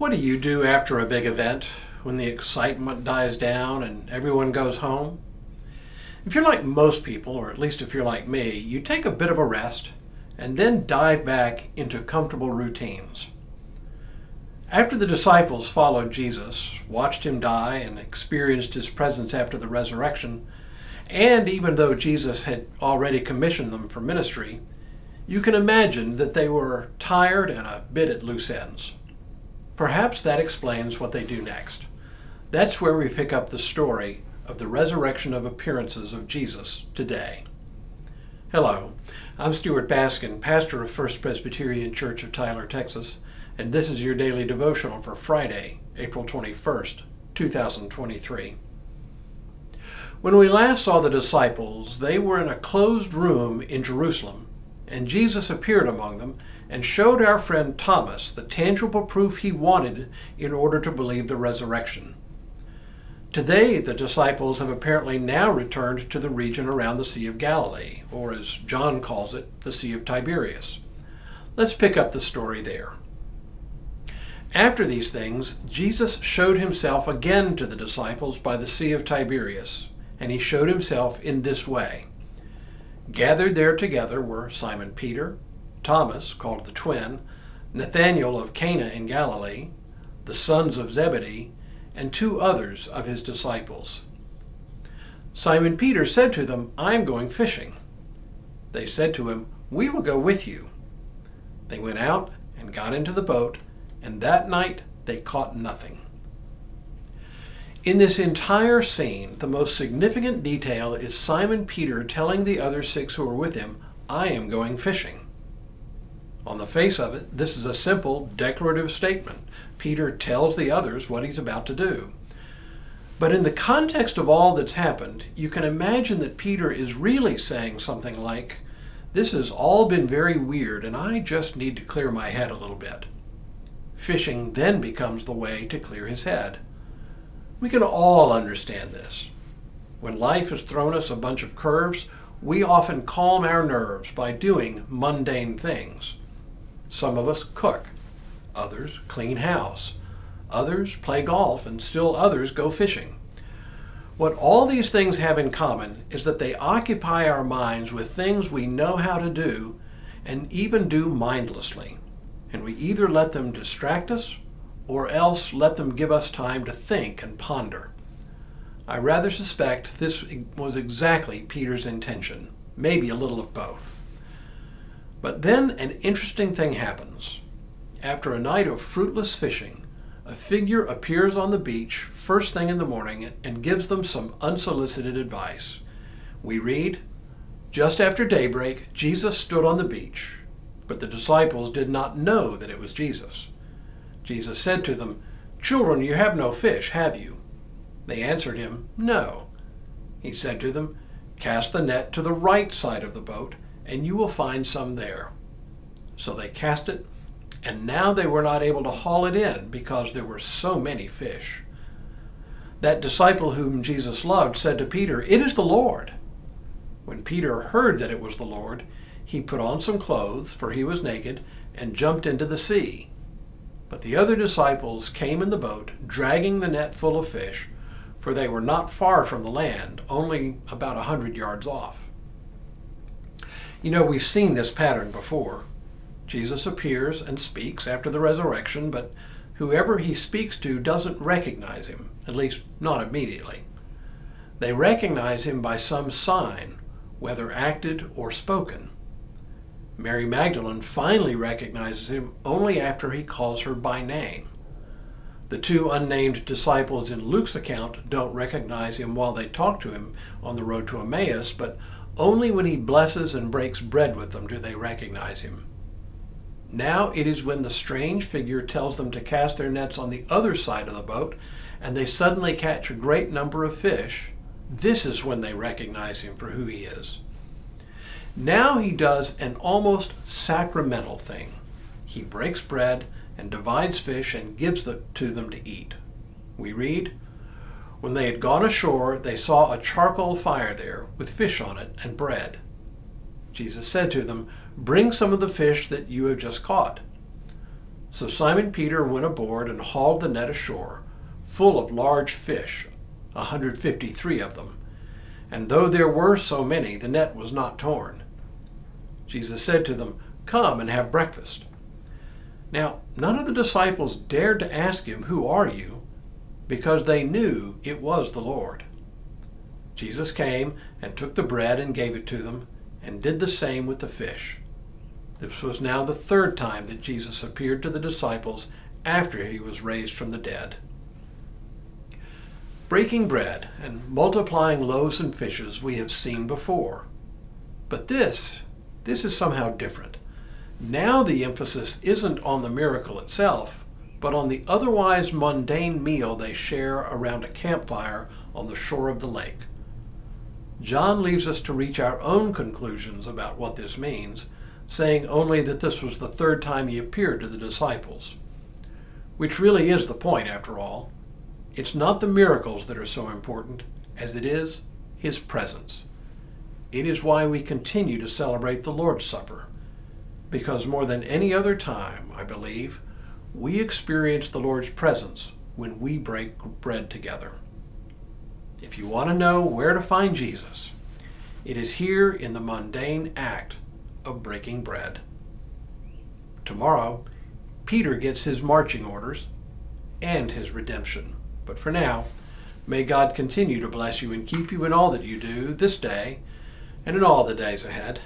What do you do after a big event when the excitement dies down and everyone goes home? If you're like most people, or at least if you're like me, you take a bit of a rest and then dive back into comfortable routines. After the disciples followed Jesus, watched him die, and experienced his presence after the resurrection, and even though Jesus had already commissioned them for ministry, you can imagine that they were tired and a bit at loose ends. Perhaps that explains what they do next. That's where we pick up the story of the resurrection of appearances of Jesus today. Hello, I'm Stuart Baskin, pastor of First Presbyterian Church of Tyler, Texas, and this is your daily devotional for Friday, April 21st, 2023. When we last saw the disciples, they were in a closed room in Jerusalem, and Jesus appeared among them and showed our friend Thomas the tangible proof he wanted in order to believe the resurrection. Today, the disciples have apparently now returned to the region around the Sea of Galilee, or as John calls it, the Sea of Tiberias. Let's pick up the story there. After these things, Jesus showed himself again to the disciples by the Sea of Tiberias, and he showed himself in this way. Gathered there together were Simon Peter, Thomas, called the twin, Nathanael of Cana in Galilee, the sons of Zebedee, and two others of his disciples. Simon Peter said to them, "I am going fishing." They said to him, "We will go with you." They went out and got into the boat, and that night they caught nothing. In this entire scene, the most significant detail is Simon Peter telling the other six who were with him, "I am going fishing." On the face of it, this is a simple declarative statement. Peter tells the others what he's about to do. But in the context of all that's happened, you can imagine that Peter is really saying something like, "This has all been very weird and I just need to clear my head a little bit." Fishing then becomes the way to clear his head. We can all understand this. When life has thrown us a bunch of curves, we often calm our nerves by doing mundane things. Some of us cook, others clean house, others play golf, and still others go fishing. What all these things have in common is that they occupy our minds with things we know how to do and even do mindlessly, and we either let them distract us or else let them give us time to think and ponder. I rather suspect this was exactly Peter's intention, maybe a little of both. But then an interesting thing happens. After a night of fruitless fishing, a figure appears on the beach first thing in the morning and gives them some unsolicited advice. We read, "Just after daybreak, Jesus stood on the beach, but the disciples did not know that it was Jesus. Jesus said to them, 'Children, you have no fish, have you?' They answered him, 'No.' He said to them, 'Cast the net to the right side of the boat, and you will find some there.' So they cast it, and now they were not able to haul it in because there were so many fish. That disciple whom Jesus loved said to Peter, 'It is the Lord.' When Peter heard that it was the Lord, he put on some clothes, for he was naked, and jumped into the sea. But the other disciples came in the boat, dragging the net full of fish, for they were not far from the land, only about 100 yards off." You know, we've seen this pattern before. Jesus appears and speaks after the resurrection, but whoever he speaks to doesn't recognize him, at least not immediately. They recognize him by some sign, whether acted or spoken. Mary Magdalene finally recognizes him only after he calls her by name. The two unnamed disciples in Luke's account don't recognize him while they talk to him on the road to Emmaus, but only when he blesses and breaks bread with them do they recognize him. Now it is when the strange figure tells them to cast their nets on the other side of the boat, and they suddenly catch a great number of fish. This is when they recognize him for who he is. Now he does an almost sacramental thing. He breaks bread and divides fish and gives them to them to eat. We read, "When they had gone ashore, they saw a charcoal fire there with fish on it and bread. Jesus said to them, 'Bring some of the fish that you have just caught.' So Simon Peter went aboard and hauled the net ashore, full of large fish, 153 of them. And though there were so many, the net was not torn. Jesus said to them, "Come and have breakfast." Now, none of the disciples dared to ask him, "Who are you?" because they knew it was the Lord. Jesus came and took the bread and gave it to them, and did the same with the fish. This was now the third time that Jesus appeared to the disciples after he was raised from the dead. Breaking bread and multiplying loaves and fishes we have seen before. But this is somehow different. Now the emphasis isn't on the miracle itself, but on the otherwise mundane meal they share around a campfire on the shore of the lake. John leaves us to reach our own conclusions about what this means, saying only that this was the third time he appeared to the disciples. Which really is the point, after all. It's not the miracles that are so important as it is his presence. It is why we continue to celebrate the Lord's Supper, because more than any other time, I believe, we experience the Lord's presence when we break bread together. If you want to know where to find Jesus, it is here in the mundane act of breaking bread. Tomorrow, Peter gets his marching orders and his redemption. But for now, may God continue to bless you and keep you in all that you do this day and in all the days ahead.